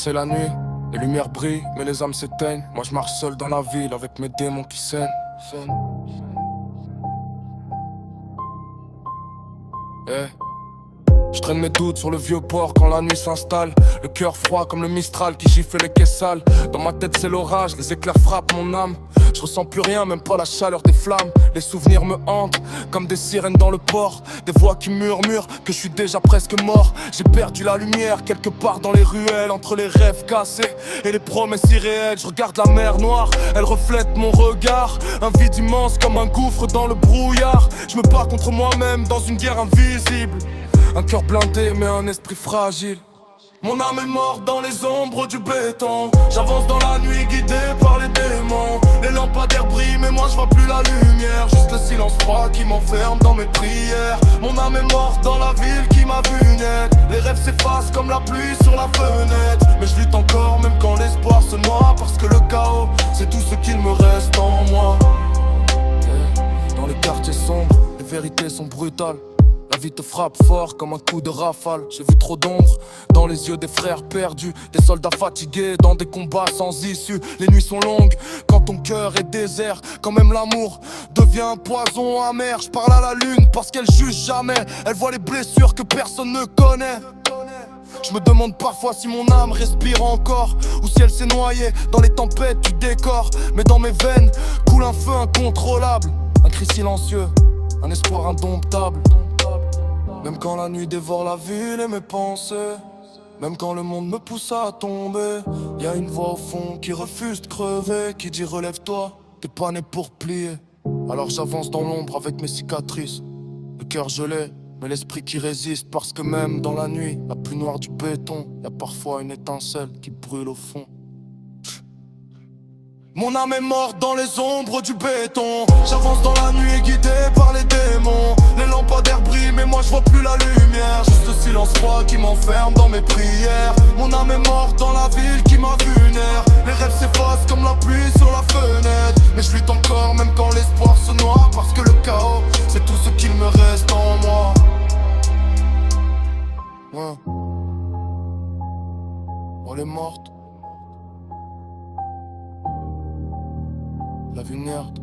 c'est la nuit, les lumières brillent, mais les âmes s'éteignent. Moi je marche seul dans la ville avec mes démons qui saignent. Eh. Je traîne mes doutes sur le vieux port quand la nuit s'installe. Le cœur froid comme le Mistral qui gifle les caisses sales. Dans ma tête c'est l'orage, les éclairs frappent mon âme. Je ressens plus rien, même pas la chaleur des flammes. Les souvenirs me hantent comme des sirènes dans le port. Des voix qui murmurent que je suis déjà presque mort. J'ai perdu la lumière quelque part dans les ruelles, entre les rêves cassés et les promesses irréelles. Je regarde la mer noire, elle reflète mon regard. Un vide immense comme un gouffre dans le brouillard. Je me bats contre moi-même dans une guerre invisible. Un cœur blindé mais un esprit fragile. Mon âme est morte dans les ombres du béton. J'avance dans la nuit guidé par les démons. Les lampadaires brillent mais moi je vois plus la lumière. Juste le silence froid qui m'enferme dans mes prières. Mon âme est morte dans la ville qui m'a vu naître. Les rêves s'effacent comme la pluie sur la fenêtre. Mais je lutte encore même quand l'espoir se noie. Parce que le chaos c'est tout ce qu'il me reste en moi. Dans les quartiers sombres, les vérités sont brutales. La vie te frappe fort comme un coup de rafale. J'ai vu trop d'ombre dans les yeux des frères perdus. Des soldats fatigués dans des combats sans issue. Les nuits sont longues quand ton cœur est désert. Quand même l'amour devient un poison amer. Je parle à la lune parce qu'elle juge jamais. Elle voit les blessures que personne ne connaît. Je me demande parfois si mon âme respire encore ou si elle s'est noyée dans les tempêtes du décor. Mais dans mes veines coule un feu incontrôlable. Un cri silencieux, un espoir indomptable. Même quand la nuit dévore la ville et mes pensées, même quand le monde me pousse à tomber, y a une voix au fond qui refuse de crever, qui dit relève-toi, t'es pas né pour plier. Alors j'avance dans l'ombre avec mes cicatrices, le cœur gelé, mais l'esprit qui résiste. Parce que même dans la nuit, la plus noire du béton, y a parfois une étincelle qui brûle au fond. Mon âme est morte dans les ombres du béton. J'avance dans la nuit guidé par les démons. Les lampadaires brillent mais moi je vois plus la lumière. Juste le silence froid qui m'enferme dans mes prières. Mon âme est morte dans la ville qui m'a vu naître. Les rêves s'effacent comme la pluie sur la fenêtre. Mais je lutte encore même quand l'espoir se noie. Parce que le chaos c'est tout ce qu'il me reste en moi. Ouais. Elle est morte. La vie merde.